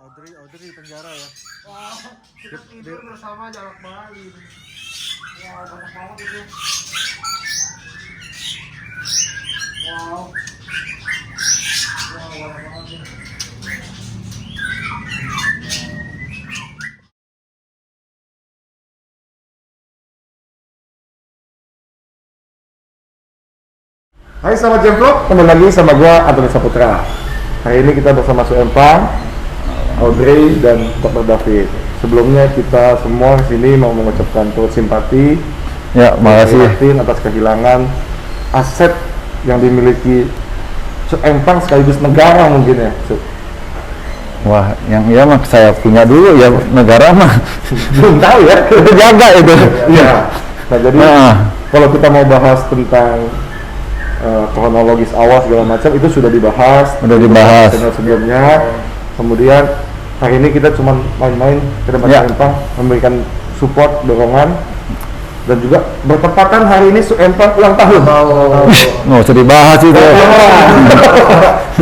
Audrey di penjara ya. Wah, kita tidur bersama jalak Bali. Wah, banyak banget itu. Wow. Wow, banyak banget ini. Hai sahabat Jemplok, kembali lagi sama gua Antoni Saputra. Hari ini kita bersama Su Empang, Audrey dan Dr. David. Sebelumnya kita semua di sini mau mengucapkan turut simpati, ya, makasih prihatin atas kehilangan aset yang dimiliki Su Empang sekaligus negara mungkin ya. Su. Wah, yang iya mah saya punya dulu ya, negara mah Belum tahu ya. jaga itu. Iya. Nah jadi kalau kita mau bahas tentang kronologis awal segala macam itu sudah dibahas channel sebelumnya. Kemudian hari ini kita cuma main-main ke tempat Ya. Empang, memberikan support, dorongan, dan juga bertepatan hari ini Su Empang ulang tahun. Nggak usah dibahas itu.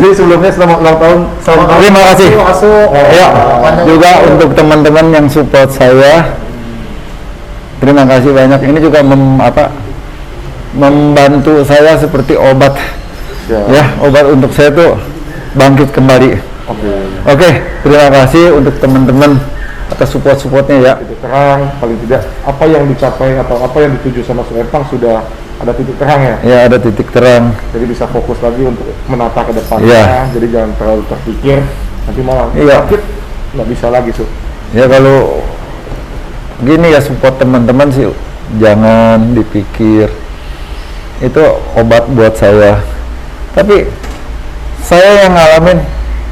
Jadi sebelumnya selamat ulang tahun. Terima kasih. Ya, juga untuk teman-teman yang support saya, terima kasih banyak. Ini juga membantu saya seperti obat, ya, obat untuk saya tuh bangkit kembali. Oke, terima kasih untuk teman-teman atas supportnya ya. Titik terang, paling tidak apa yang dicapai atau apa yang dituju sama Su Empang sudah ada titik terang ya. Ya, ada titik terang. Jadi bisa fokus lagi untuk menata ke depannya. Iya. Jadi jangan terlalu terpikir nanti malah Iya. sakit, nggak bisa lagi Su. Ya kalau gini ya, support teman-teman sih jangan dipikir itu obat buat saya, tapi saya yang ngalamin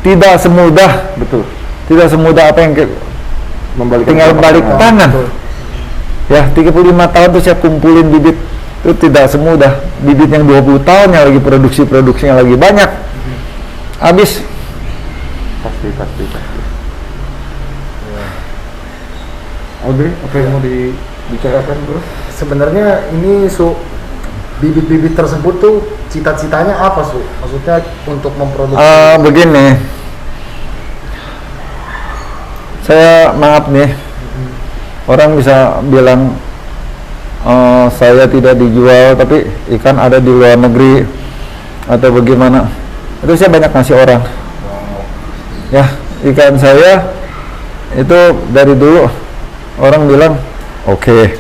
tidak semudah, Betul. tidak semudah apa yang tinggal balik tangan. Ya, 35 tahun tuh saya kumpulin bibit, itu tidak semudah. Bibit yang 20 tahun yang lagi produksinya lagi banyak, habis. Pasti. Ya. Audrey, apa yang mau dibicarakan bro? Sebenarnya ini bibit-bibit tersebut tuh cita-citanya apa Su? Maksudnya untuk memproduksi Begini, saya maaf nih, orang bisa bilang saya tidak dijual tapi ikan ada di luar negeri atau bagaimana, itu saya banyak ngasih orang. Ya, ikan saya itu dari dulu orang bilang oke.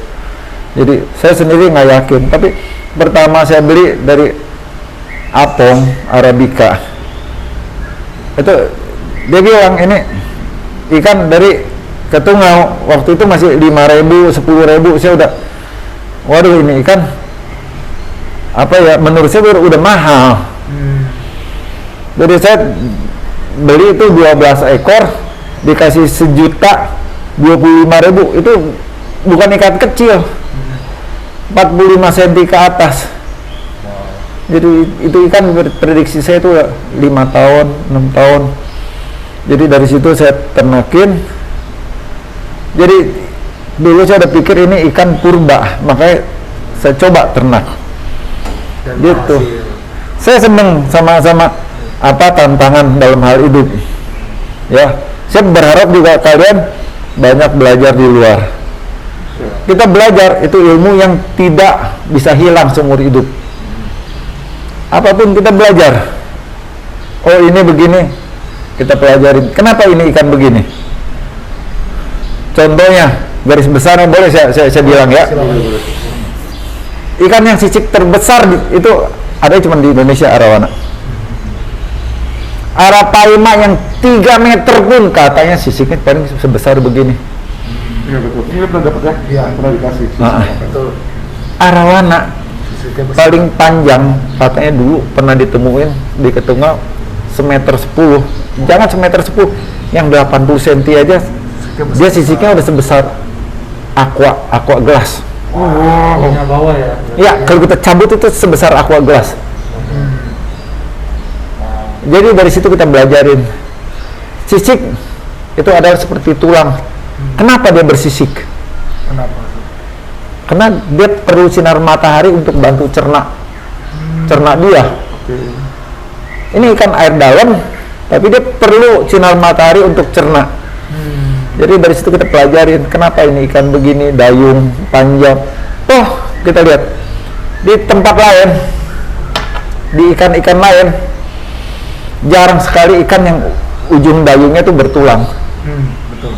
Jadi saya sendiri nggak yakin, tapi pertama saya beli dari Apong Arabica, itu dia bilang ini ikan dari Ketungau, waktu itu masih 5.000, 10.000, saya udah waduh ini ikan apa ya, menurut saya udah mahal. Jadi saya beli itu 12 ekor dikasih 1.025.000, itu bukan ikan kecil, 45 cm ke atas. Jadi itu ikan prediksi saya itu 5 tahun, 6 tahun. Jadi dari situ saya ternakin. Jadi dulu saya udah pikir ini ikan purba, makanya saya coba ternak. dan Gitu. hasil. Saya seneng sama tantangan dalam hal hidup. Ya, saya berharap juga kalian banyak belajar di luar. Kita belajar itu ilmu yang tidak bisa hilang seumur hidup. Apapun kita belajar. Oh ini begini, kita pelajarin. Kenapa ini ikan begini? Contohnya, garis besarnya boleh saya bilang ya. Ikan yang sisik terbesar itu ada cuma di Indonesia, arawana. Arapaima yang 3 meter pun katanya sisiknya paling sebesar begini. Iya betul. Ini pernah dapat ya? Iya. Pernah dikasih. Betul. Arawana Sisiknya besar. paling panjang katanya dulu pernah ditemuin di Ketungau 1,10 m. Jangan 1,10 m, yang 80 cm aja dia sisiknya udah sebesar aqua gelas. Yang bawah ya. Ya, kalau kita cabut itu sebesar aqua gelas. Jadi dari situ kita belajarin sisik itu adalah seperti tulang. Kenapa dia bersisik? Kenapa? Karena dia perlu sinar matahari untuk bantu cerna dia. Ini ikan air dalam tapi dia perlu sinar matahari untuk cerna. Jadi dari situ kita pelajarin kenapa ini ikan begini, dayung panjang. Oh, kita lihat di tempat lain, di ikan-ikan lain jarang sekali ikan yang ujung dayungnya itu bertulang. Betul.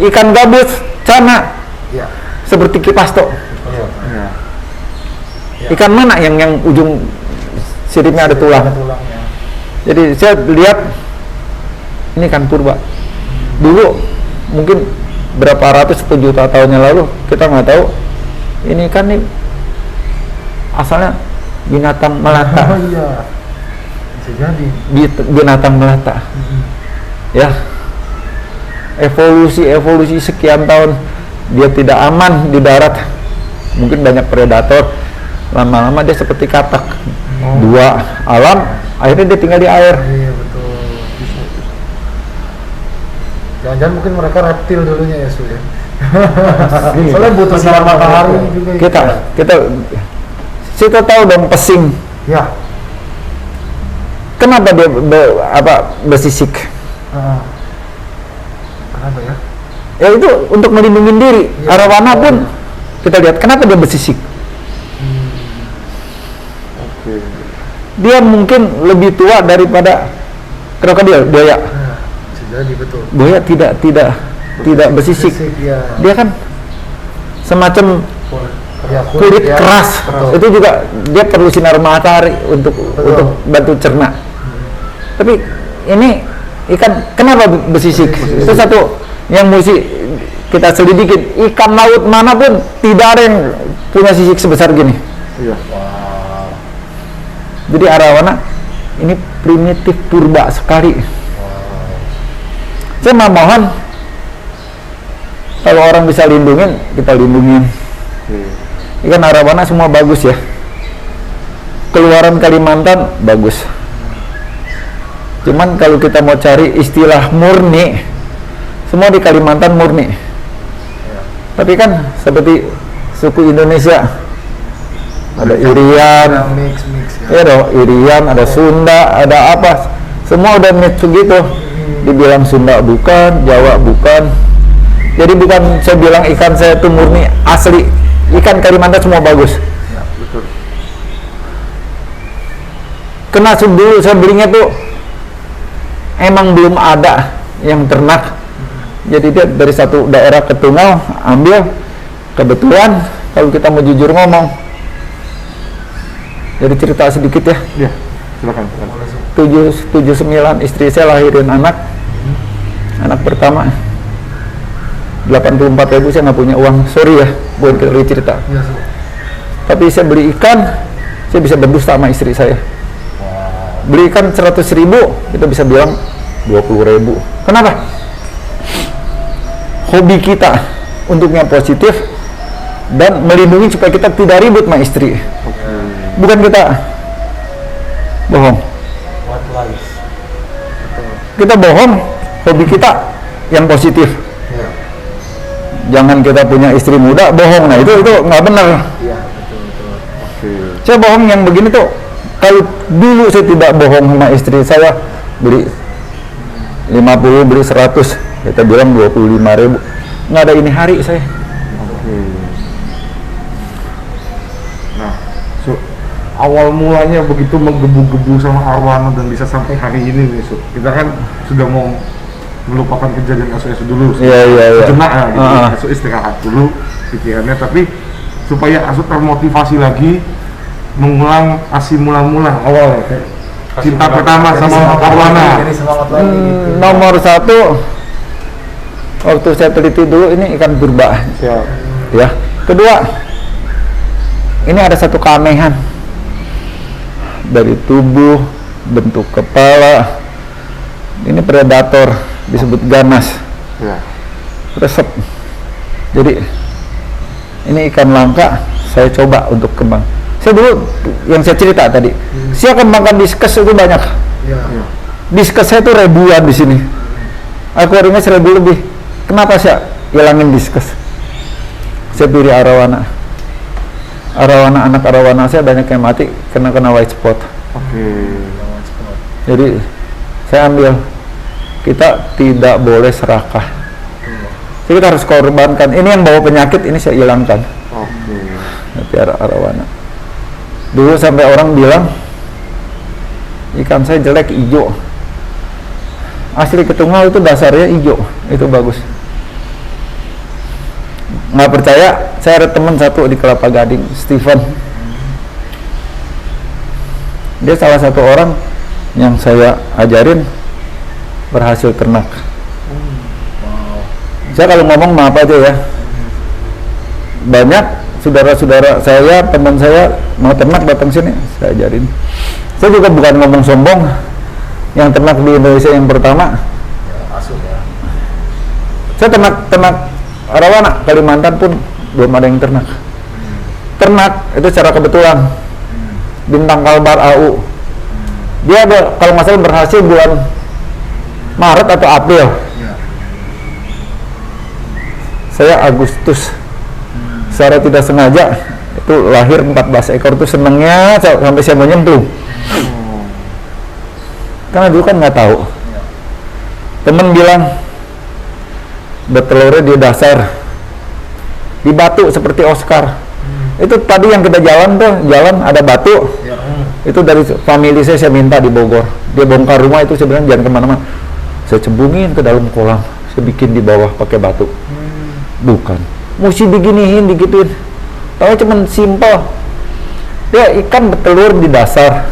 Ikan gabus, cana, Ya. seperti kipas toh. Ya. Ikan mana yang ujung siripnya ada tulang? Ada tulangnya. Jadi saya lihat ini ikan purba. Dulu mungkin berapa ratus atau juta tahun yang lalu kita nggak tahu ini ikan nih asalnya binatang melata. Oh iya. Bisa jadi. Binatang melata. Ya. Evolusi sekian tahun dia tidak aman di darat. Mungkin banyak predator. Lama-lama dia seperti katak. Dua alam, akhirnya dia tinggal di air. Iya betul. Bisa. Jangan-jangan mungkin mereka reptil dulunya ya sudah. Soalnya butuh sinar matahari juga. Kita tahu dong pesing. Ya. Kenapa dia bersisik? Kenapa ya? Ya itu untuk melindungi diri. Ya. Arawana pun kita lihat kenapa dia bersisik. Oke. Dia mungkin lebih tua daripada krokodil, buaya. Nah, bisa jadi betul. Buaya tidak bersisik. Ya. Dia kan semacam Ya, kulit ya. keras. Betul. Itu juga dia perlu sinar matahari untuk bantu cerna. Tapi ini ikan kenapa bersisik? Itu satu yang mesti kita selidikin. Ikan laut manapun tidak ada yang punya sisik sebesar gini. Iya. Jadi arawana ini primitif purba sekali. Saya mohon kalau orang bisa lindungin, kita lindungin. Ikan arawana semua bagus ya. Keluaran Kalimantan bagus. Cuman kalau kita mau cari istilah murni, semua di Kalimantan murni. Tapi kan seperti suku Indonesia, ada Irian, mix ya dong, Irian, ada Sunda, ada apa, semua udah mix begitu. Dibilang Sunda bukan, Jawa bukan. Jadi bukan saya bilang ikan saya itu murni asli. Ikan Kalimantan semua bagus. Ya, betul. Kena dulu saya belinya tuh emang belum ada yang ternak. Jadi dia dari satu daerah ke Tunggal ambil. Kebetulan kalau kita mau jujur ngomong, jadi cerita sedikit ya. Iya, silakan. 79 istri saya lahirin anak pertama 84.000. Saya nggak punya uang, sorry ya, bukan kita lagi cerita. Ya, Tapi saya beli ikan, saya bisa berdusta sama istri saya. Beli ikan 100.000, kita bisa bilang 20.000. Kenapa? Hobi kita untuk yang positif dan melindungi supaya kita tidak ribut sama istri. Bukan kita bohong. what lies. Kita bohong, hobi kita yang positif. Ya. Jangan kita punya istri muda bohong. Nah, itu nggak benar. Iya, betul. Oke. Saya bohong yang begini tuh. Kalau dulu saya tidak bohong sama istri saya, beli 50, beli 100, kita bilang 25.000. Nggak ada ini hari saya. Oke. Nah, awal mulanya begitu menggebu-gebu sama arwana dan bisa sampai hari ini nih, kita kan sudah mau melupakan kejadian SOS dulu. Iya. Jenak ya, gitu. SOS istirahat dulu pikirannya, tapi supaya Asu termotivasi lagi mengulang aksi mula-mula awal ya, kayak cinta pertama sama arwana. Jadi semangat lagi gitu. Nomor satu, waktu saya teliti dulu ini ikan purba. Siap. Ya. Kedua, ini ada satu keanehan dari tubuh, bentuk kepala. Ini predator, disebut ganas. Ya. Resep. Jadi ini ikan langka, saya coba untuk kembang. Saya dulu yang saya cerita tadi, saya kembangkan diskus itu banyak. Ya. Diskus saya itu ribuan di sini. Akuariumnya 1.000 lebih. Kenapa saya hilangin diskus? Saya pilih arawana. Anak arawana saya banyak yang mati kena white spot. Oke. Jadi saya ambil. Kita tidak boleh serakah. Jadi kita harus korbankan. Ini yang bawa penyakit, ini saya hilangkan. Piara arowana. Dulu sampai orang bilang ikan saya jelek hijau. Asli Ketunggal itu dasarnya hijau, itu bagus. Nggak percaya, saya ada teman satu di Kelapa Gading, Steven. Dia salah satu orang yang saya ajarin berhasil ternak. Saya kalau ngomong maaf aja ya. Banyak saudara-saudara saya, teman saya mau ternak datang sini, saya ajarin. Saya juga bukan ngomong sombong. Yang ternak di Indonesia yang pertama. Saya ternak arowana, Kalimantan pun belum ada yang ternak. Ternak itu secara kebetulan. Bintang Kalbar AU. Dia kalau nggak salah berhasil bulan Maret atau April. Saya Agustus. Secara tidak sengaja itu lahir 14 ekor, itu senengnya sampai saya mau nyemplung. Karena dulu kan nggak tahu. Temen bilang bertelurnya di dasar, di batu seperti Oscar. Itu tadi yang kita jalan ada batu. Itu dari family saya minta di Bogor. Dia bongkar rumah itu, saya bilang jangan kemana-mana. Saya cembungin ke dalam kolam, saya bikin di bawah pakai batu. Bukan, mesti diginiin, digituin. Tahu cuman simpel. Dia ikan bertelur di dasar.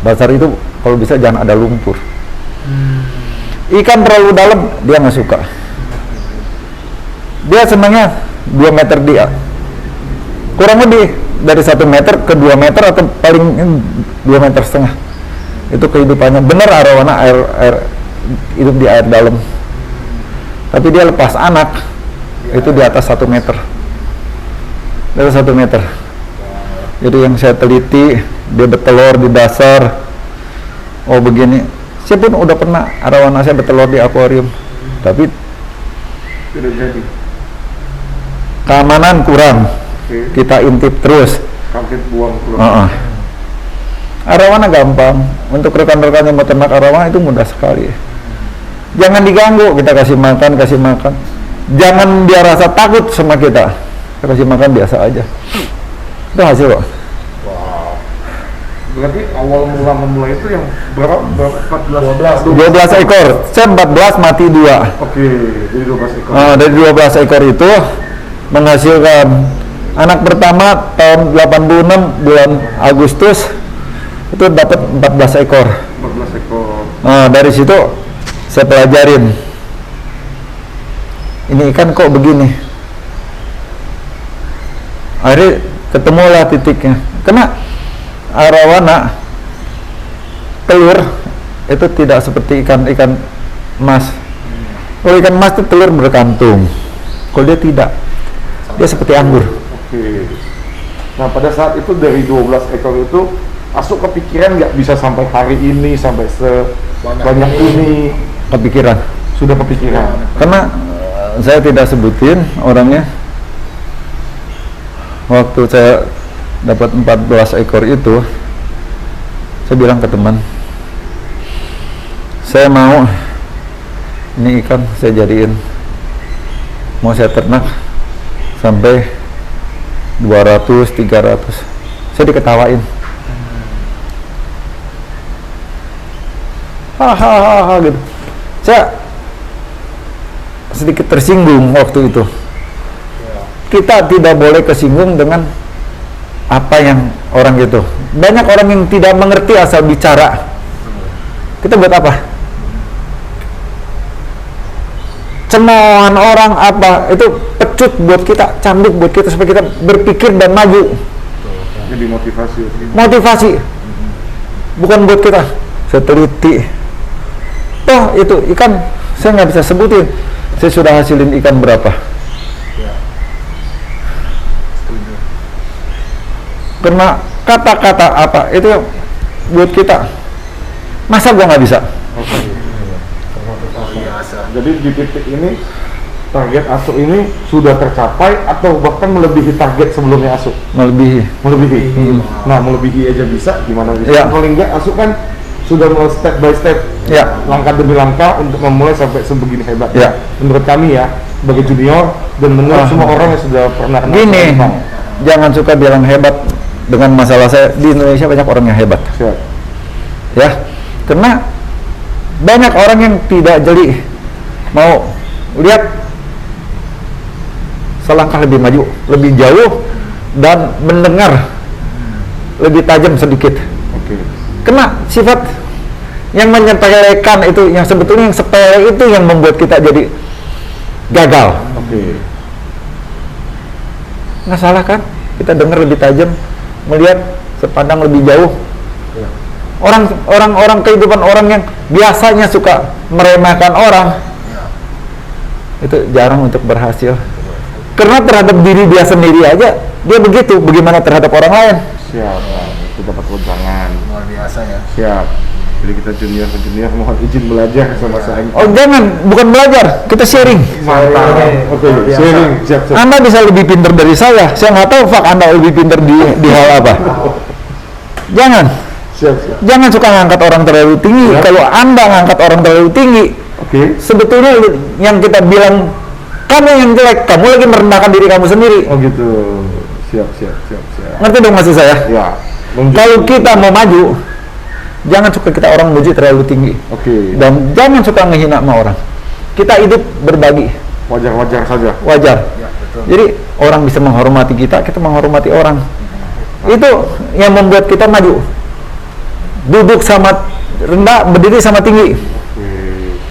Dasar itu kalau bisa jangan ada lumpur. Ikan terlalu dalam dia nggak suka. Dia senangnya 2 meter dia. Kurang lebih dari 1 meter ke 2 meter atau paling 2 meter setengah. Itu kehidupannya. Bener arowana air hidup di air dalam. Tapi dia lepas anak itu di atas 1 meter. Di atas 1 meter. Jadi yang saya teliti, dia bertelur di dasar. Oh begini. Saya pun udah pernah arowana saya bertelur di akuarium. Tapi tidak jadi. Keamanan kurang. Kita intip terus. Kaget buang keluar. Arowana gampang. Untuk rekan-rekan yang mau ternak arowana itu mudah sekali. Jangan diganggu, kita kasih makan. Jangan dia rasa takut sama kita. Kita kasih makan biasa aja. Itu hasil kok. Wow. Berarti awal mula memulai itu yang berapa? 12 ekor. Saya 14 mati 2. Oke, jadi 12 ekor. Dari 12 ekor itu menghasilkan anak pertama tahun 86 bulan Agustus itu dapat 14 ekor. 14 ekor. Dari situ saya pelajarin. Ini ikan kok begini. Akhirnya ketemulah titiknya. Karena arowana telur itu tidak seperti ikan emas. Kalau ikan emas itu telur berkantung. Kalau dia tidak, dia seperti anggur. Oke. Nah pada saat itu dari 12 ekor itu Asuk kepikiran nggak bisa sampai hari ini, sampai sebanyak ini? Kepikiran. Sudah kepikiran. Karena saya tidak sebutin orangnya. Waktu saya dapat 14 ekor itu, saya bilang ke teman, saya mau ini ikan saya jadiin, mau saya ternak sampai 200, 300. Saya diketawain. Hahaha gitu. Saya sedikit tersinggung waktu itu. Kita tidak boleh kesinggung dengan apa yang orang gitu. Banyak orang yang tidak mengerti asal bicara. Kita buat apa? Cemohan orang apa itu pecut buat kita, cambuk buat kita supaya kita berpikir dan maju. Jadi motivasi. Motivasi. Bukan buat kita. Saya teliti. Oh itu ikan saya nggak bisa sebutin. Saya sudah hasilin ikan berapa? Karena kata-kata apa itu buat kita. Masa gua nggak bisa? Jadi di titik ini target Asuk ini sudah tercapai atau bahkan melebihi target sebelumnya Asuk? Melebihi. Nah melebihi aja bisa, gimana bisa? Ya. Paling enggak Asuk kan sudah mulai step by step, Ya. langkah demi langkah untuk memulai sampai sebegini hebat. Ya. Menurut kami ya, sebagai junior dan menurut semua orang yang sudah pernah kenal Gini, Bang. jangan suka bilang hebat dengan masalah saya. Di Indonesia banyak orang yang hebat, Siap. ya. Karena banyak orang yang tidak jeli mau lihat selangkah lebih maju, lebih jauh, dan mendengar lebih tajam sedikit. Oke. Kena sifat yang menyepelekan itu, yang sebetulnya yang sepele itu yang membuat kita jadi gagal. Oke. Nggak salah kan? Kita dengar lebih tajam, melihat sepandang lebih jauh. Orang kehidupan orang yang biasanya suka meremehkan orang, itu jarang untuk berhasil. Karena terhadap diri dia sendiri aja dia begitu, bagaimana terhadap orang lain? Siap. Bang. Itu dapat wejangan. Luar biasa ya. Siap. Jadi kita junior ke junior mohon izin belajar sama saya. Oh jangan, bukan belajar, kita sharing. Mantap. Oke, Biasa. sharing. Siap. Anda bisa lebih pintar dari saya nggak tahu Anda lebih pintar di hal apa. Jangan Siap. jangan suka ngangkat orang terlalu tinggi. Ya. Kalau Anda ngangkat orang terlalu tinggi, Oke. sebetulnya yang kita bilang kamu yang jelek, kamu lagi merendahkan diri kamu sendiri. Oh gitu. Siap. Ngerti dong maksud saya? Ya. Kalau kita mau maju, jangan suka kita orang muji terlalu tinggi. Oke. Dan jangan suka ngehina sama orang. Kita hidup berbagi, Wajar saja. wajar. Ya, betul. Jadi orang bisa menghormati kita menghormati orang. Itu yang membuat kita maju. Duduk sama rendah, berdiri sama tinggi. Oke,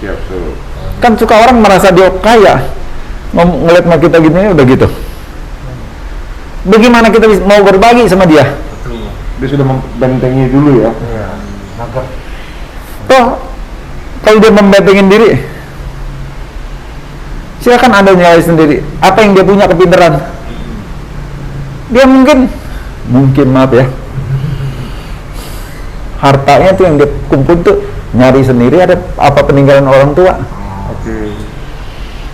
siap tuh. Kan suka orang merasa dia kaya, ngeliat sama kita gini udah gitu. Bagaimana kita mau berbagi sama dia? Betul. Dia sudah membentengi dulu ya. Iya. Nangkep. Toh kalau dia membentengin diri, silakan Anda nilai sendiri apa yang dia punya kepintaran. Dia mungkin maaf ya, hartanya tuh yang dia kumpul tuh nyari sendiri, ada apa peninggalan orang tua. Oke.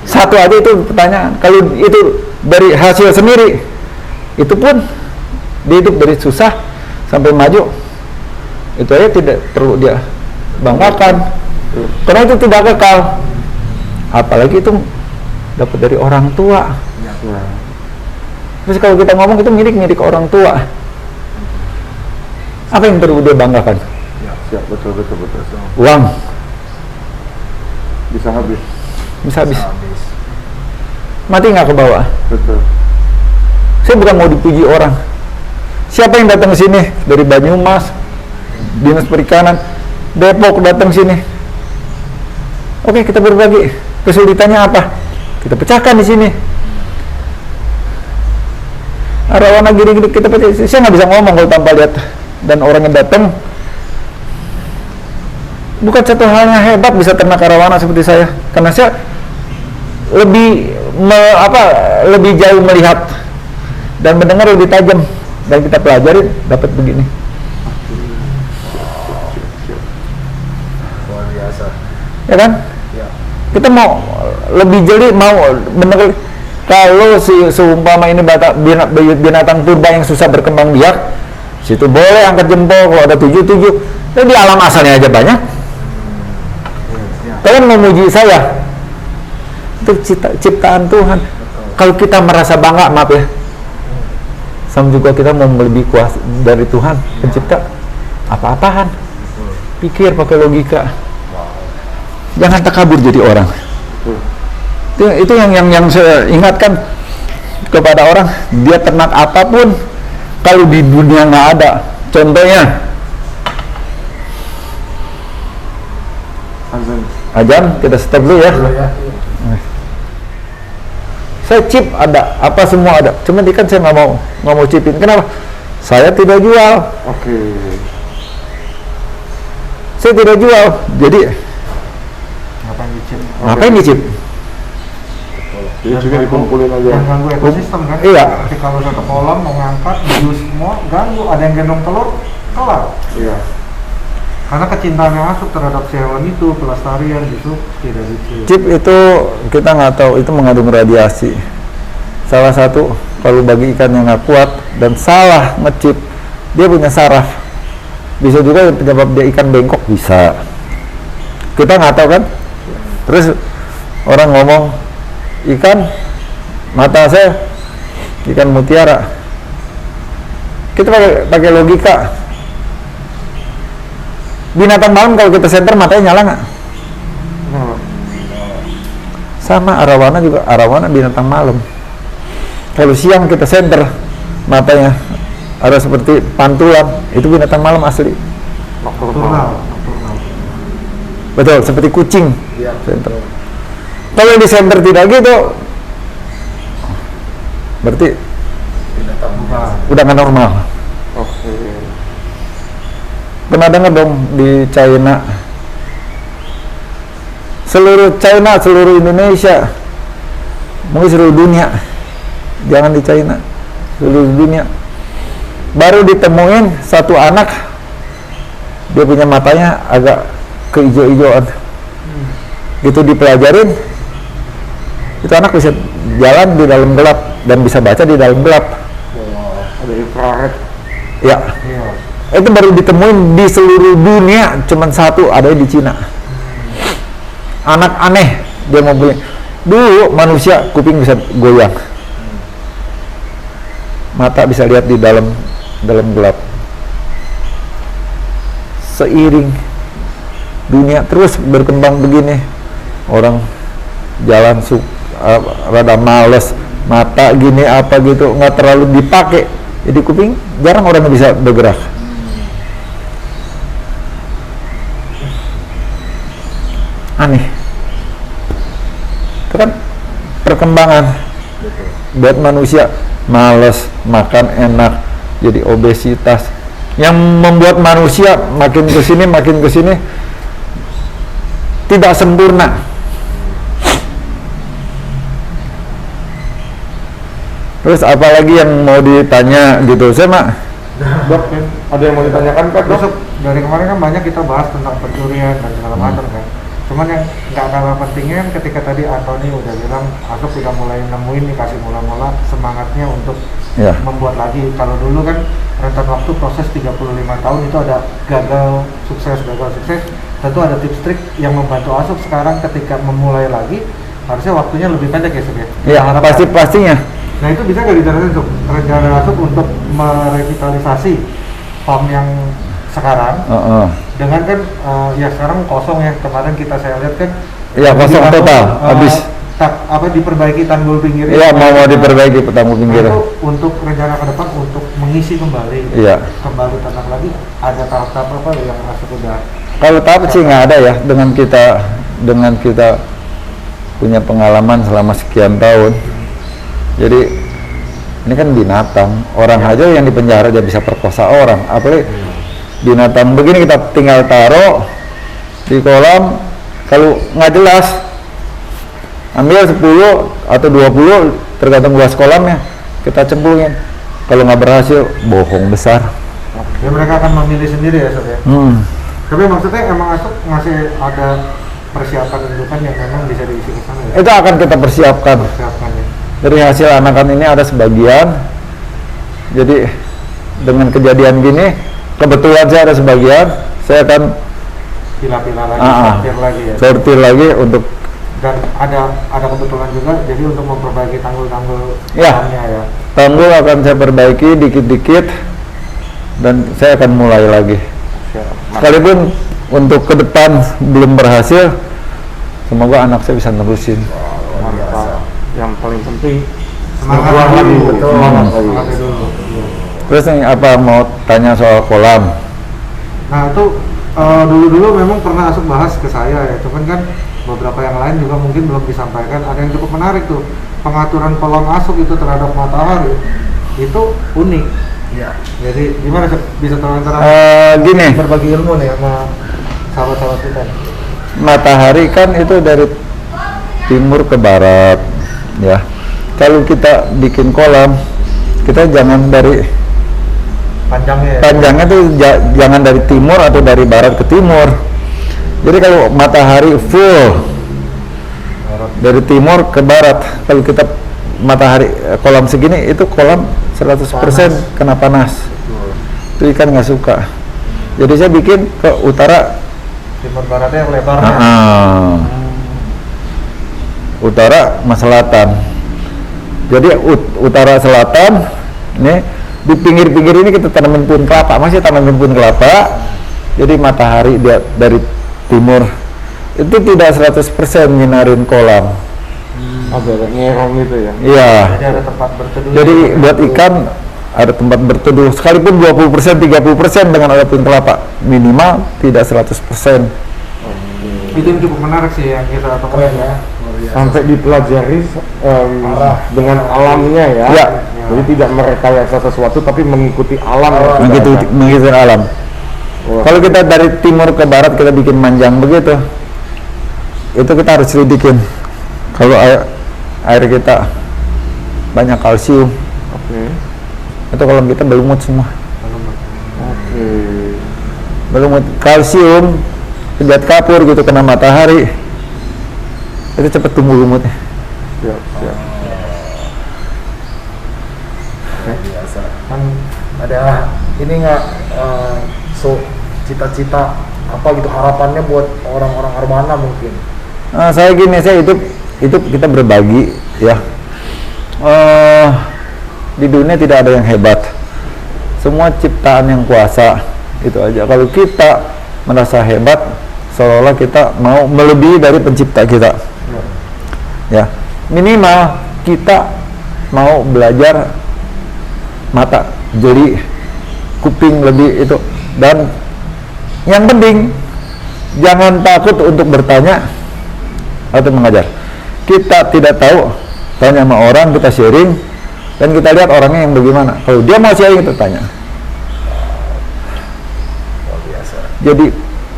Satu aja itu pertanyaan. Kalau itu dari hasil sendiri, itu pun dia hidup dari susah sampai maju, itu aja tidak perlu dia banggakan, karena itu tidak kekal. Apalagi itu dapat dari orang tua. Ya. Terus kalau kita ngomong itu milik orang tua, apa yang perlu dia banggakan? Ya, siap, betul. Uang Bisa habis. bisa habis, Habis. mati nggak ke bawah. Betul. Saya bukan mau dipuji orang. Siapa yang datang ke sini dari Banyumas, Dinas Perikanan, Depok datang sini? Oke, kita berbagi. Kesulitannya apa? Kita pecahkan di sini. Arawana gini-gini kita pecah. Saya nggak bisa ngomong kalau tanpa lihat dan orang yang datang. Bukan satu hal yang hebat bisa ternak arawana seperti saya, karena saya lebih jauh melihat dan mendengar lebih tajam, dan kita pelajari dapat begini. Luar biasa. Ya kan? Ya. Kita mau lebih jeli, mau bener. Kalau seumpama ini binatang purba yang susah berkembang biak, situ boleh angkat jempol kalau ada 7. Tapi di alam asalnya aja banyak. Kalian memuji saya, itu ciptaan Tuhan. Kalau kita merasa bangga, maaf ya, sama juga kita mau lebih kuasa dari Tuhan pencipta. Apa-apaan, pikir pakai logika. Jangan takabur jadi orang. Itu yang saya ingatkan kepada orang. Dia ternak apapun, kalau di dunia nggak ada. Contohnya azan, kita stop dulu ya. Saya chip ada, apa semua ada. Cuman ikan saya nggak mau chipin. Kenapa? Saya tidak jual. Oke. Saya tidak jual. Jadi ngapain di chip? Jadi juga dikumpulin aja. Yang ganggu ekosistem kan? Iya. Tapi kalau satu kolam mau ngangkat, bius semua ganggu. Ada yang gendong telur, kelar. Iya. Karena kecintaan yang masuk terhadap si hewan itu, pelestarian itu tidak dicip. Chip itu kita nggak tahu, itu mengandung radiasi. Salah satu kalau bagi ikan yang nggak kuat dan salah ngechip, dia punya saraf. Bisa juga penyebab dia ikan bengkok, bisa. Kita nggak tahu kan. Terus orang ngomong ikan mata saya ikan mutiara. Kita pakai logika. Binatang malam kalau kita senter matanya nyala nggak? Sama arawana juga, arawana binatang malam. Kalau siang kita senter matanya ada seperti pantulan, itu binatang malam asli. Nocturnal. Betul, seperti kucing. Iya. Center. Kalau di center tidak gitu, berarti Binatang bukan. udah nggak normal. Oke. Pernah dengar dong di China, seluruh China, seluruh Indonesia, mungkin seluruh dunia, jangan di China, seluruh dunia, baru ditemuin satu anak, dia punya matanya agak keijo-ijoan, gitu dipelajarin, itu anak bisa jalan di dalam gelap dan bisa baca di dalam gelap. Ada infrared. Ya, Iya. itu baru ditemuin di seluruh dunia, cuman satu ada di Cina. Anak aneh, dia mau beli. Dulu manusia kuping bisa goyang, mata bisa lihat di dalam gelap. Seiring dunia terus berkembang begini, orang jalan rada males, mata gini apa gitu nggak terlalu dipakai, jadi kuping jarang orang yang bisa bergerak. Aneh, itu kan perkembangan. Buat manusia males makan enak, jadi obesitas, yang membuat manusia makin kesini tidak sempurna. Terus apalagi yang mau ditanya gitu, saya mah Dok, ada yang mau ditanyakan Pak? Dok? Besok dari kemarin kan banyak kita bahas tentang pencurian dan segala macam kan. Cuman yang nggak kalah pentingnya ketika tadi Anthony udah bilang Asok udah mulai nemuin nih, kasih mula-mula semangatnya untuk ya, membuat lagi. Kalau dulu kan rentan waktu proses 35 tahun itu ada gagal sukses. Tentu ada tips trik yang membantu Asok sekarang ketika memulai lagi, harusnya waktunya lebih pendek ya Sob ya? ya pastinya. Nah itu bisa nggak dijelasin Sob, rencana Asok untuk merevitalisasi farm yang sekarang dengan kan ya sekarang kosong ya, kemarin saya lihat kan Ya kosong total, habis. Diperbaiki tanggul pinggir. Iya, mau diperbaiki tanggul pinggir. Itu untuk rencana ke depan untuk mengisi kembali. Iya. Kembali tanam lagi, ada tahap-tahap apa yang Asok udah? Kalau tahap sih nggak ada ya, dengan kita punya pengalaman selama sekian tahun. Jadi ini kan binatang, orang aja yang di penjara dia bisa perkosa orang, apalagi binatang begini kita tinggal taruh di kolam, kalau nggak jelas ambil 10 atau 20 tergantung luas kolamnya, kita cemplungin. Kalau nggak berhasil, bohong besar. Ya mereka akan memilih sendiri ya Sob ya. Tapi maksudnya emang Asok ngasih ada persiapan indukan yang memang bisa diisi ke sana ya? Itu akan kita persiapkan. Persiapannya. Dari hasil anakan ini ada sebagian. Jadi dengan kejadian gini, kebetulan saya ada sebagian, saya akan Pila-pila lagi, sortir lagi ya. sortir lagi untuk, Dan ada kebetulan juga, jadi untuk memperbaiki tanggul-tanggul Ya. kolamnya ya. tanggul akan saya perbaiki dikit-dikit dan saya akan mulai lagi. Sekalipun untuk ke depan belum berhasil, semoga anak saya bisa nerusin. Mantap. Yang paling penting Semangat lagi, lagi, betul. semangat Semangat lagi dulu. Terus nih apa mau tanya soal kolam? Nah itu dulu-dulu memang pernah Asok bahas ke saya ya, cuman kan beberapa yang lain juga mungkin belum disampaikan. Ada yang cukup menarik tuh, pengaturan kolam Asok itu terhadap matahari itu unik. Iya. Jadi gimana Sob? Bisa tolong Gini, berbagi ilmu nih sama sahabat-sahabat kita. matahari kan itu dari timur ke barat, ya. Kalau kita bikin kolam, kita jangan dari Panjangnya ya. panjangnya tuh jangan dari timur atau dari barat ke timur. Jadi kalau matahari full dari timur ke barat, kalau kita matahari kolam segini, itu kolam 100% kena panas. Itu ikan nggak suka. Jadi saya bikin ke utara. Timur baratnya yang lebarnya. Utara sama selatan. Jadi utara selatan ini di pinggir-pinggir ini kita tanamin pohon kelapa, masih tanamin pohon kelapa. Jadi matahari dia dari timur itu tidak 100% nyinarin kolam. Agak ngerong gitu ya. Iya. Jadi ada tempat berteduh. Jadi buat ikan ada tempat berteduh, sekalipun 20%, 30% dengan ada pohon kelapa, minimal tidak 100%. Itu yang cukup menarik sih yang kita temukan ya. Sampai dipelajari dengan alamnya ya. Ya. Jadi tidak merekayasa sesuatu tapi mengikuti alam. Mengikuti alam. Wah. Kalau kita dari timur ke barat kita bikin manjang begitu, itu kita harus selidikin. Kalau air kita banyak kalsium, Oke. itu kolam kita berlumut semua. Oke. Berlumut kalsium, penjahat kapur gitu kena matahari, itu cepat tumbuh lumutnya. Siap, siap. Biasa. Kan ada ini nggak cita-cita apa gitu harapannya buat orang-orang Armana mungkin? Nah, saya itu kita berbagi ya. Di dunia tidak ada yang hebat, semua ciptaan yang kuasa, itu aja. Kalau kita merasa hebat, seolah-olah kita mau melebihi dari pencipta kita. Ya, minimal kita mau belajar mata, jeli, kuping lebih itu. Dan yang penting jangan takut untuk bertanya atau mengajar. Kita tidak tahu, tanya sama orang, kita sharing dan kita lihat orangnya yang bagaimana. Kalau dia mau sharing, kita tanya. Luar biasa. Jadi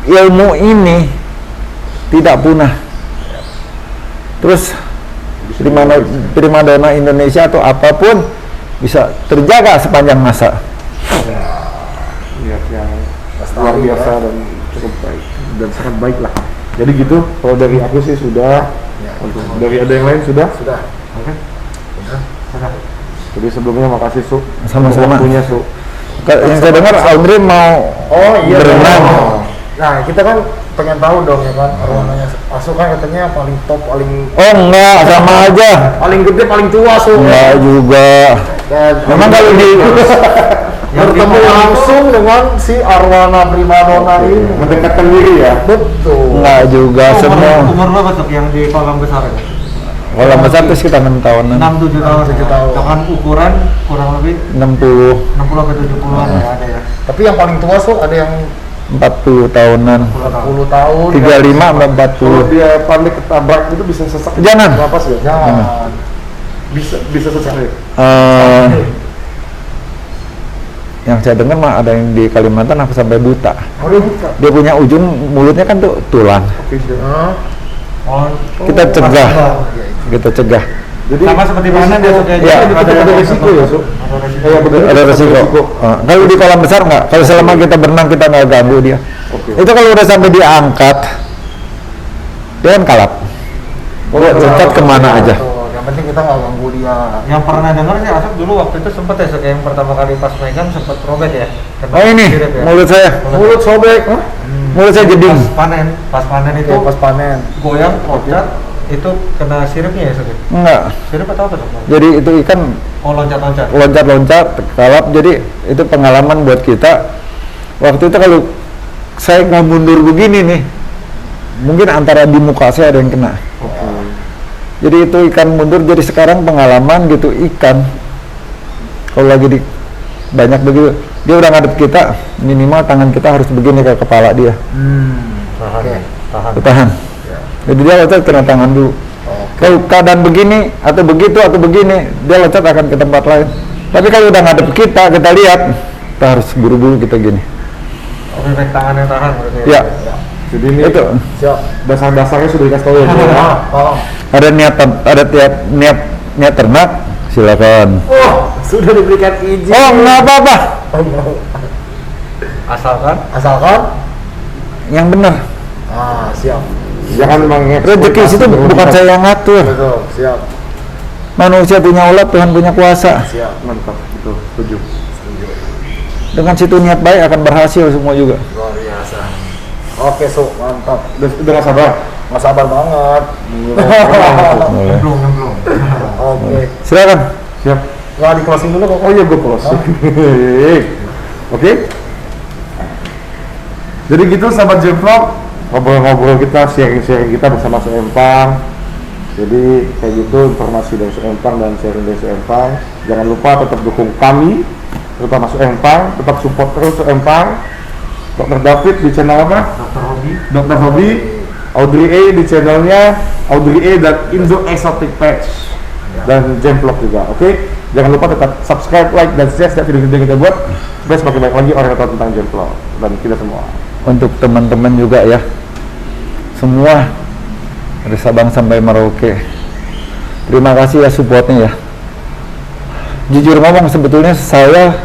ilmu ini tidak punah. Terus primadona Indonesia atau apapun bisa terjaga sepanjang masa. Niat yang luar biasa dan cukup baik dan sangat baik lah. Jadi gitu, kalau dari aku sih sudah. Untuk dari ada yang lain sudah? Sudah. Oke. Sudah. Jadi sebelumnya makasih Su. Sama-sama. Waktunya Su. Yang saya dengar Audrey mau berenang. Nah, kita kan pengen tahu dong ya kan, arwananya Asu kan katanya paling top, paling Oh enggak, sama aja. paling gede, paling tua Su. Enggak juga. Dan Memang kalau di bertemu langsung dengan si arwana primadona ini. Mendekatkan diri ya. Betul. enggak juga semua. Umur berapa tuh yang di kolam besar itu? Kolam besar tuh sekitar 6 tahunan. 6-7 tahun. 7 tahun. Dengan ukuran kurang lebih 60, 60 sampai 70-an ya ada ya. Tapi yang paling tua Su ada yang 40 tahunan. 40 tahun. 35 sampai Kalau 40. dia pandai ketabrak itu bisa sesak. Jangan. Napas ya? Jangan. Bisa sesak ya? Yang saya dengar mah ada yang di Kalimantan apa sampai buta. Oh, dia buka. Dia punya ujung mulutnya kan tuh tulang. Oke, siap. Hah? Oh, Kita cegah. Kita cegah. Jadi sama seperti mana dia suka Ya, ada risiko ya, Su? Ada resiko. Iya, betul. Ada resiko. Kalau di kolam besar nggak. Kalau selama kita berenang kita nggak ganggu dia. Oke. Itu kalau udah sampai diangkat, dia kan kalap. Dia loncat kemana aja. Betul. Yang penting kita nggak ganggu dia. Yang pernah dengar sih Asep dulu waktu itu sempat ya yang pertama kali pas megang sempat robek ya. Kena Oh ini sirip ya. mulut saya. Mulut sobek. Mulut saya jeding. Pas panen itu Itu pas panen. goyang loncat itu kena siripnya ya Asep. Enggak. Sirip atau apa tuh? Jadi itu ikan Oh loncat-loncat. loncat-loncat, kalap. Jadi itu pengalaman buat kita. Waktu itu kalau saya nggak mundur begini nih, mungkin antara di muka saya ada yang kena. Oke. Jadi itu ikan mundur. Jadi sekarang pengalaman gitu ikan. Kalau lagi di banyak begitu, dia udah ngadep kita, minimal tangan kita harus begini ke kepala dia. Tahan. Oke. Tahan. Tahan. Jadi dia loncat kena tangan dulu. Kalau keadaan begini atau begitu atau begini, dia loncat akan ke tempat lain. Tapi kalau udah ngadep kita lihat, kita harus buru-buru kita gini. Lebih baik tangannya tahan berarti. Ya, Jadi ini itu Siap. dasar-dasarnya sudah dikasih tahu ya. Bu, ya? Tolong. ada niat ternak, silakan. Oh, sudah diberikan izin. Oh, nggak apa-apa, Asalkan Asalkan yang benar. siap. Jangan Rezeki itu bukan saya yang ngatur. Betul, siap. Manusia punya ulat, Tuhan punya kuasa. Siap. Mantap, betul, setuju. dengan situ niat baik akan berhasil semua juga. Luar biasa. Oke, Su, mantap. Udah nggak sabar. Nggak sabar banget. Boleh. Belum. Oke. Silakan. Siap. Nggak di closing dulu kok. Oh iya, gue closing. Oke. Jadi gitu sahabat Jevlog, ngobrol-ngobrol kita, sharing-sharing kita bersama Suempang. Jadi kayak gitu informasi dari Suempang dan sharing dari Suempang. Jangan lupa tetap dukung kami, terutama Suempang, tetap support terus Suempang. Dr. David di channel apa? Dr. Hobi. Audrey A di channelnya Audrey A dan Indo Exotic Pets dan Jevlog juga. Oke? Jangan lupa tetap subscribe, like, dan share setiap video-video kita buat supaya semakin banyak lagi orang yang tahu tentang Jevlog dan kita semua. Untuk teman-teman juga ya, semua dari Sabang sampai Merauke, terima kasih ya supportnya ya. Jujur ngomong, sebetulnya saya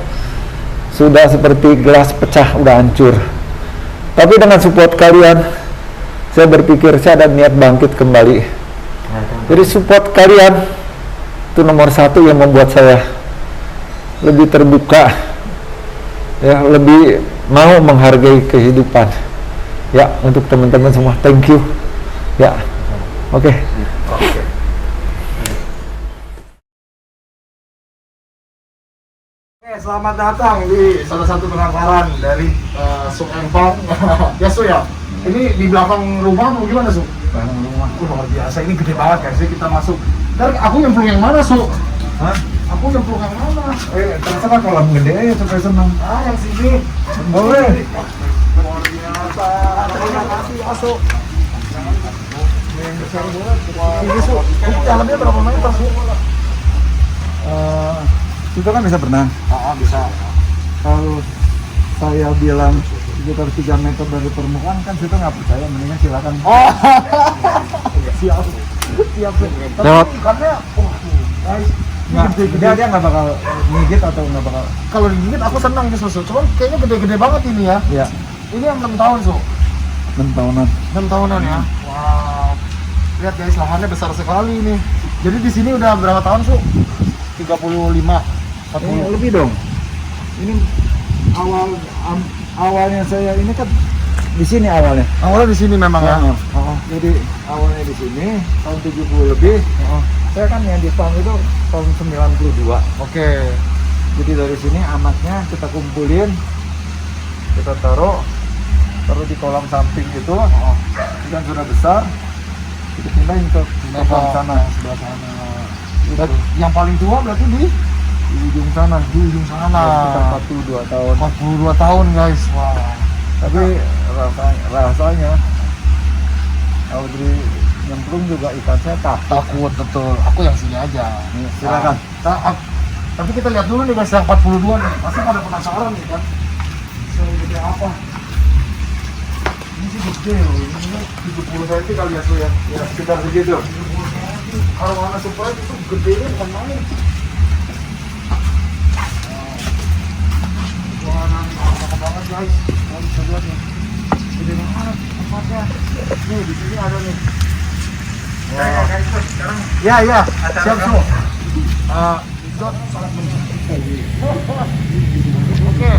sudah seperti gelas pecah, udah hancur. Tapi dengan support kalian, saya berpikir saya ada niat bangkit kembali. Jadi support kalian itu nomor satu yang membuat saya lebih terbuka, ya, lebih mau menghargai kehidupan. Ya, untuk teman-teman semua, thank you. Ya, oke. Selamat datang di salah satu penangkaran dari Suempang. Ya, Su ya. Ini di belakang rumah atau gimana, Su? Belakang rumah. Luar biasa, ini gede banget guys. Kita masuk. Dan aku nyemplung yang mana, Su? Hah? Aku nyemplung yang mana? Terserah kolam gede aja supaya senang. Ah, yang sini. Boleh. Luar biasa. Terima kasih, ya, Su. Ini, Su. Ini dalamnya berapa meter, Su? Itu kan bisa berenang. Bisa. Kalau saya bilang sekitar 3 meter dari permukaan kan situ nggak percaya, mendingan silakan. Oh. Siap. Siap. Lewat. Ikannya, guys. Dia nggak bakal ngigit atau nggak bakal. Kalau digigit aku senang sih, Su. Cuman kayaknya gede-gede banget ini ya. Ya, Ini yang 6 tahun, Su. 6 tahunan. 6 tahunan ya. Wow. Lihat guys, lahannya besar sekali ini. Jadi di sini udah berapa tahun, Su? 35, 40. Lebih dong. Ini awalnya saya ini kan di sini awalnya. Awalnya di sini memang ya. Jadi awalnya di sini tahun 70 lebih. Saya kan yang di farm itu tahun 92. Oke. Jadi dari sini anaknya kita kumpulin, kita taruh di kolam samping itu. Dan sudah besar, kita pindahin ke kolam sana, sebelah sana. Gitu. Yang paling tua berarti di ujung sana. Sekitar 42 tahun. 42 tahun guys. Wow. Tapi rasanya Audrey nyemplung juga ikan saya Takut betul. Aku yang sini aja. Silakan. Tapi kita lihat dulu nih guys yang 42 nih. Pasti pada penasaran nih kan. Segede apa? Ini sih gede loh. Ini 70 cm kali ya, Su ya. Ya, sekitar segitu. Arwana Surprise itu gedenya bukan main. Wah, cakep banget guys. Kalian bisa lihat nih. Gede banget tempatnya. Nih, di sini ada nih. Ya, ya. Siap, Su. Jod sangat mencintai. Oke.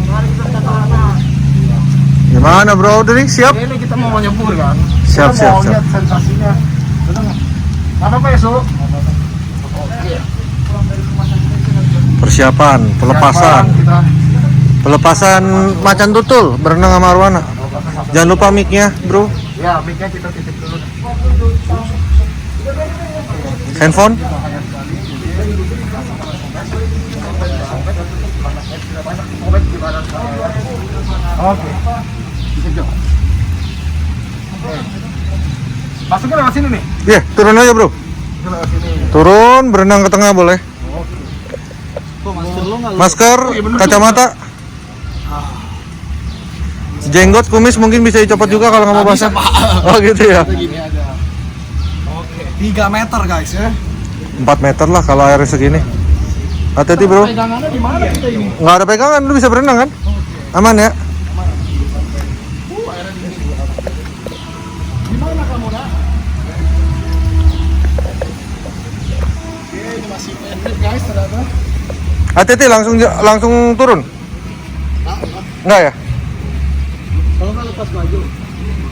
Mari kita tata-tata. Gimana bro, Audrey? Siap? Ini kita mau nyebur kan? Siap, Kita siap, mau siap. lihat sensasinya. Betul nggak? Nggak apa-apa ya, Su? Oke. Persiapan, pelepasan. Kita Pelepasan macan tutul, berenang sama Arwana. Jangan lupa mic-nya, bro. ya, mic-nya kita titip dulu. Handphone. Oke. Sejauh. Masuknya lewat sini nih. Iya, turun aja bro. Lewat sini. Turun, berenang ke tengah boleh. Masker, kacamata, jenggot, kumis mungkin bisa dicopot juga kalau nggak mau basah. Oh gitu ya. Kita gini aja. Oke. 3 meter guys ya. 4 meter lah kalau airnya segini. Hati-hati bro. Pegangannya di mana kita ini? Nggak ada pegangan, lu bisa berenang kan? Aman ya? Di mana kamu, Nak? Oke, ini masih pendek guys ternyata. Hati-hati langsung turun. Enggak ya? Kalau nggak lepas baju.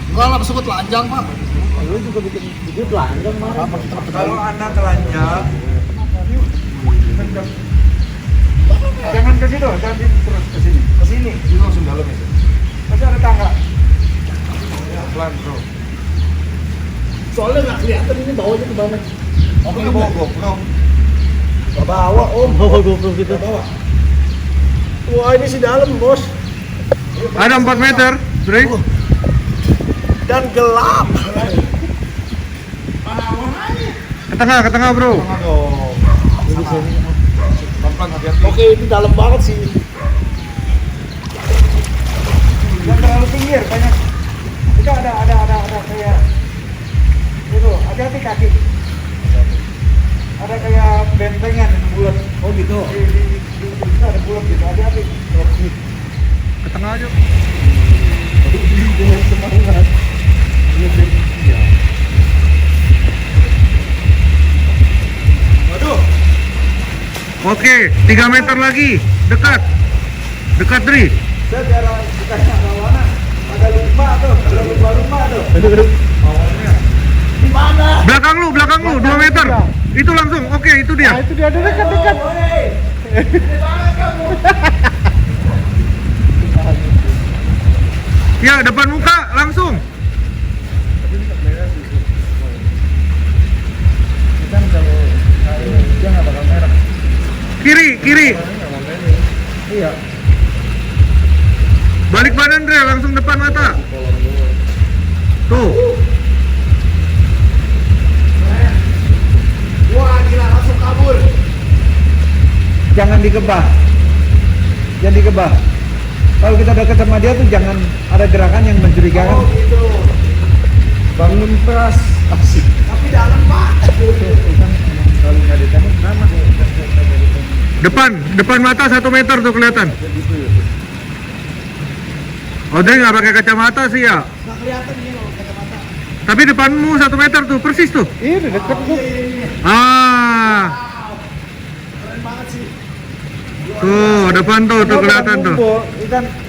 Enggak lah, pesawat telanjang pak. Lu juga bikin video telanjang mah. Kalau anak telanjang, jangan ke situ, jangan terus ke sini. Ke sini. Ini langsung dalam itu. Masih ada tangga. Pelan bro. Soalnya nggak kelihatan ini bawahnya ke mana. Oke, bawa GoPro. Gak bawa om. Bawa GoPro kita bawa. Wah ini si dalam bos. Ada 4 meter, Dre. Dan gelap. Ke tengah bro. Oke ini dalam banget sih. Jangan terlalu pinggir, banyak. Itu ada kayak itu, hati-hati kaki. Ada kayak bentengan yang bulat. Oh gitu. Di ada bulat gitu, hati-hati. Ke tengah aja. Semangat. Waduh. Oke, 3 meter lagi, dekat, Dri. Saya biar ditanya kawana. Ada lupa tuh, ada lupa rumah tuh. Di mana? Belakang lu, 2 meter. Itu langsung, oke, itu dia. Itu dia dekat. Ya, depan muka, langsung. Kiri. Iya. Balik badan, Dre, langsung depan mata. Tuh. Wah gila langsung kabur. Jangan digebah. Kalau kita dekat sama dia tuh jangan ada gerakan yang mencurigakan. Oh gitu. Bangun keras. Asik. Tapi dalam pak. Kalau nggak ditembak, nama. Depan mata 1 meter tuh kelihatan. Oh, Dre nggak pakai kacamata sih ya. Nggak kelihatan ini loh kacamata. Tapi depanmu 1 meter tuh, persis tuh. Iya, udah deket tuh. Ah, Keren banget sih. tuh depan tuh kelihatan tuh.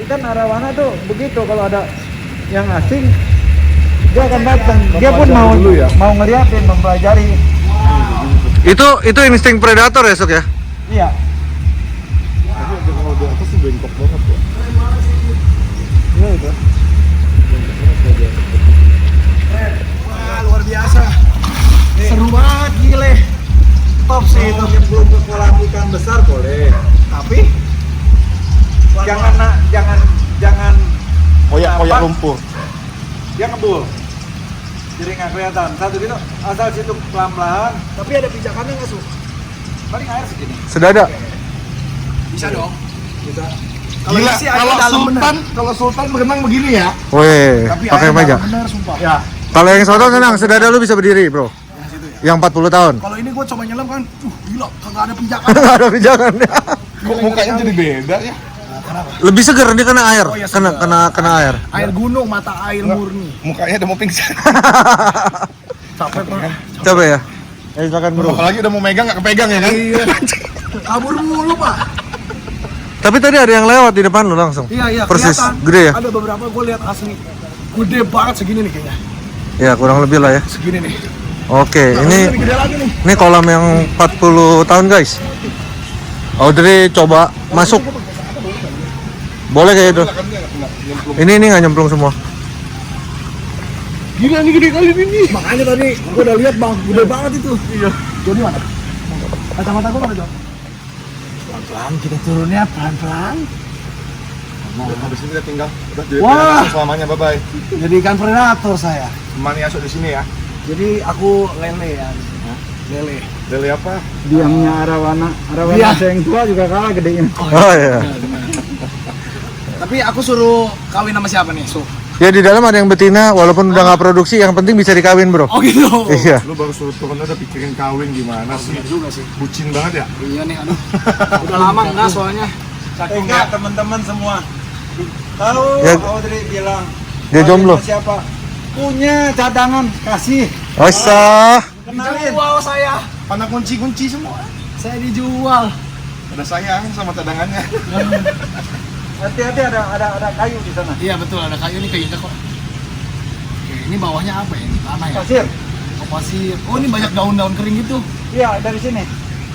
Ikan arawana tuh begitu kalau ada yang asing dia akan datang. Dia pun mau ngeliatin, mempelajari. Itu insting predator ya, Sok ya? Iya. Kalau di atas tuh bengkok banget ya. Iya itu. Wah luar biasa. Seru banget gile. Top sih itu. Yang belum ke kolam ikan besar boleh. Tapi Jangan Koyak lumpur. dia ngebul. Jadi nggak kelihatan. Satu gitu asal situ pelan-pelan. tapi ada pijakannya nggak su? Paling air segini. Sudah ada. Bisa dong. Bisa. Kalau ini sih airnya dalam bener. Kalau Sultan berenang begini ya. Weh, Tapi pakai airnya meja. dalam bener sumpah. Ya. Kalau yang soto tenang, sudah ada lu bisa berdiri, bro. Yang situ ya. Yang 40 tahun. Kalau ini gue coba nyelam kan, gila, kagak ada pijakan. Nggak ada pijakan. Kok mukanya jadi beda ya? Kenapa? Lebih seger dia kena air, Oh, iya, kena air. Air gunung, mata air murni. Mukanya udah mau pingsan. Capek pak. Coba ya. Silakan bro. Apalagi udah mau megang nggak kepegang ya kan? Iya. Kabur mulu pak. Tapi tadi ada yang lewat di depan lu langsung. Iya, Persis, kelihatan. gede ya? Ada beberapa gue lihat asli. Gede banget segini nih kayaknya. Ya kurang lebih lah ya. Segini nih. Oke, Nah, ini lebih gede lagi nih. kolam yang 40 tahun guys. Audrey coba masuk. Boleh kayak itu. Ini nggak nyemplung semua. Gila nih gede kali ini. Makanya tadi gue udah lihat bang, gede banget itu. Iya. Joni mana? Kacamata gue mana Jon? Pelan-pelan kita turunnya pelan-pelan. Nah, habis ini udah tinggal. Udah jadi Wah. predator selamanya, bye-bye. Jadi ikan predator saya. Mani asuk di sini ya. Jadi aku lele ya. Lele. Lele apa? Biangnya arawana Iya. yang tua juga kalah gedenya. Oh iya. Tapi aku suruh kawin sama siapa nih? So. Ya di dalam ada yang betina, walaupun udah nggak produksi, yang penting bisa dikawin bro. Oh gitu. Iya. Lu baru suruh turun udah pikirin kawin gimana sih? Juga sih. Bucin banget ya? Iya nih, aduh. Udah lama enggak soalnya. Saking Enggak teman-teman semua. Tahu Ya. Audrey bilang Dia kawin jomblo. sama siapa? Punya cadangan kasih. Osa. Kenalin. Dijual saya. Pana kunci-kunci semua. Saya dijual. Ada sayang sama cadangannya. Hati-hati ada kayu di sana. Iya betul, ada kayu nih kayunya kok. Oke, ini bawahnya apa ya? Ini tanah ya? Pasir. Oh, pasir. Oh, ini banyak daun-daun kering gitu. Iya, dari sini.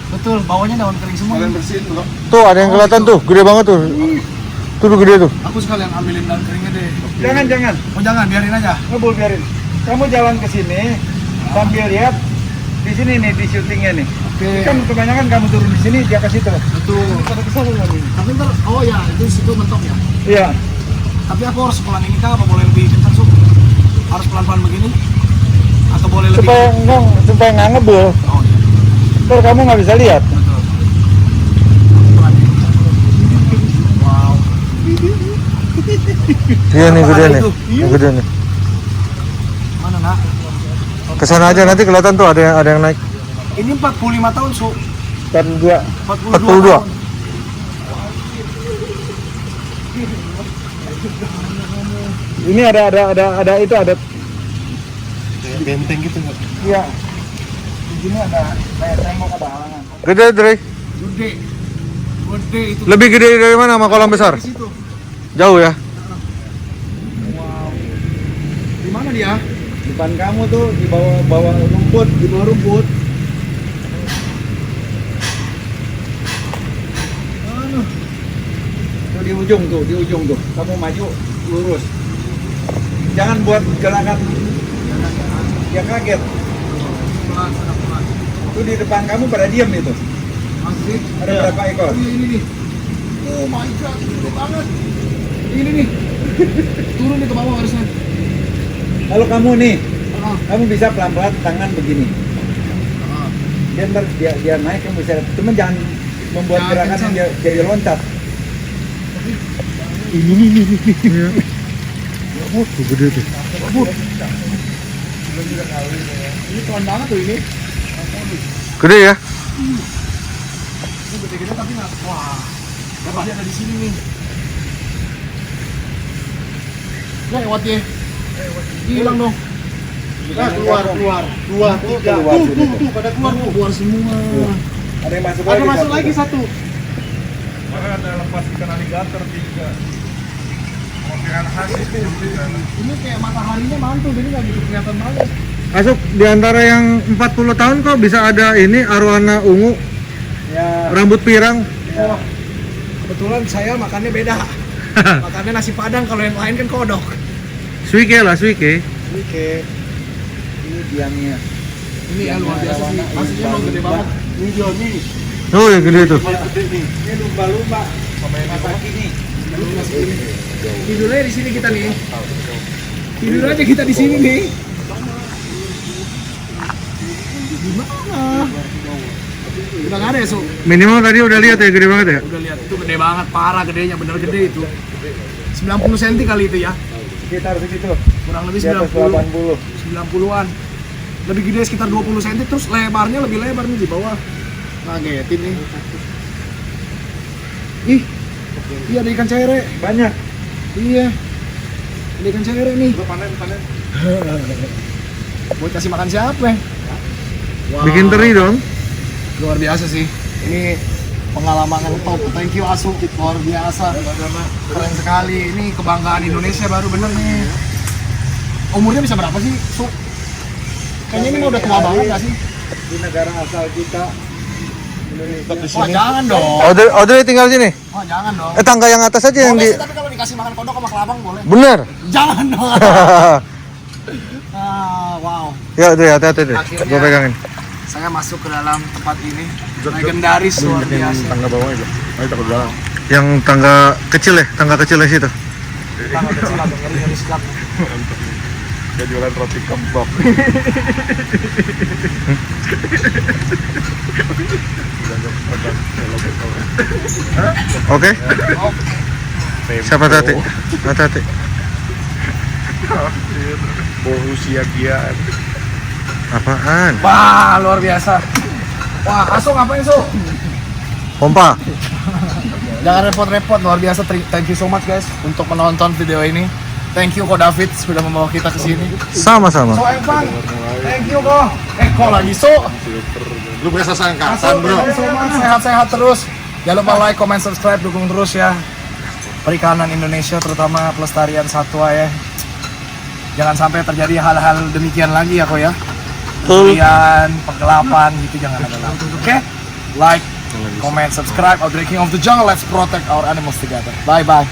Betul, bawahnya daun kering semua. Kalian bersihin belum? Tuh ada yang kelihatan tuh, gede banget tuh. Tuh gede tuh. Aku sekalian ambilin daun keringnya deh. Jangan. Oh jangan, biarin aja. Ngebul biarin. Kamu jalan ke sini sambil lihat di sini nih di syutingnya nih. Oke. Kan kebanyakan kamu turun di sini dia ke situ. Betul. Pada ke sana nih. Tapi ntar, oh ya, itu situ mentok ya. Iya. Tapi aku harus pelan ini kah? Apa boleh lebih kencang Sup? Harus pelan-pelan begini? Atau boleh lebih? Supaya nggak ngebul. Oh iya. Ntar kamu nggak bisa lihat. Betul. Pelan ya. Wow. Iya nih gede nih. Itu. Yang gede nih. Mana nak? Kesana aja nanti kelihatan tuh ada yang naik. Ini 45 tahun Su. 42. 42 tahun. Ini ada itu ada. Kayak benteng gitu nggak? Iya. Di sini ada kayak tembok ada halangan. Gede, Dre. Gede. Gede itu. Lebih gede dari mana sama kolam besar? Di situ. Jauh ya? Wow. Di mana dia? Depan kamu tuh di bawah rumput, di bawah rumput. Anu. Tuh di ujung tuh. Kamu maju lurus. Jangan buat gerakan dia kaget. Pelan, pelan. Tuh di depan kamu pada diam itu. Masih. Ada berapa ekor? Ini nih. Oh my god, gede banget. Ini nih. Turun nih ke bawah harusnya. Kalau kamu nih, Ah. kamu bisa pelan-pelan tangan begini. Ah. Dia ntar dia naik kamu bisa. Cuma jangan membuat Jangan gerakan kencang. yang jadi loncat. Tuh gede tuh. Ini pelan banget tuh ini. Gede ya? Ini gede-gede tapi nggak. Wah. Dapat ada di sini nih. Lewat ya. Hilang dong. Keluar. 2, 3. Tuh, pada keluar semua. Ada yang masuk Ada lagi. masuk satu. lagi satu. Mana ada lepas ikan aligator juga. Mau ikan hasil itu. Ini kayak mataharinya mantul, jadi nggak gitu kelihatan banget. Masuk di antara yang 40 tahun kok bisa ada ini arwana ungu, Ya. rambut pirang. Oh, kebetulan saya makannya beda. Makannya nasi padang, kalau yang lain kan kodok. Suike lah, suike. Oke. Ini biangnya. Ini ya luar biasa sih. Aslinya emang gede banget. Ini dia nih. Oh, yang gede tuh. Ini lumba-lumba. Mata kini. Tidurnya di sini kita nih. Tidur aja kita di sini nih. Gimana? Udah nggak ada ya, Su? Minimal tadi udah lihat ya, gede banget ya. Udah lihat, itu gede banget, parah gedenya, bener gede itu. 90 cm kali itu ya. Sekitar segitu. Kurang lebih Di atas 90. 80. 90-an. Lebih gede sekitar 20 cm, terus lebarnya lebih lebar nih di bawah. Ngagetin nih. Ih. Iya ada ikan cere. Banyak. Iya. Ada ikan cere nih. Panen. Buat kasih makan siapa? Wow. Bikin teri dong. Luar biasa sih. Ini pengalaman yang top. Thank you Asu. Luar biasa. Keren sekali. Ini kebanggaan Indonesia baru bener nih. Umurnya bisa berapa sih, Su? Kayaknya ini udah tua banget gak sih? Di negara asal kita Indonesia. Wah jangan dong. Audrey tinggal sini. Wah jangan dong. Tangga yang atas aja yang Boleh di. sih, tapi kalau dikasih makan kodok sama kelabang boleh. Bener. Jangan dong. Wow. Ya, Dre, hati-hati deh. Akhirnya- Gua pegangin. Saya masuk ke dalam tempat ini. Legendaris luar biasa. Tangga bawah aja. Ayo takut jalan. Yang tangga kecil ya, tangga kecil di situ. Tangga kecil agak ngeri sekap. Saya jualan roti kebab. Oke. Siapa hati? Hati-hati. Borussia Gian. Apaan? Wah, luar biasa. Wah, Asu ngapain, Su? Pompa. Jangan repot-repot, luar biasa. Thank you so much guys untuk menonton video ini. Thank you Ko David sudah membawa kita ke sini. Sama-sama. So Empang, thank you Ko. Ko lagi So. Lu biasa Asu, sangkatan, bro. thank you so much. Sehat-sehat terus. Jangan lupa like, comment, subscribe, dukung terus ya. perikanan Indonesia, terutama pelestarian satwa ya. Jangan sampai terjadi hal-hal demikian lagi ya kok ya. Pencurian, penggelapan gitu jangan ada lagi. Oke? Like, comment, subscribe. Outbreaking of the Jungle. Let's protect our animals together. Bye bye.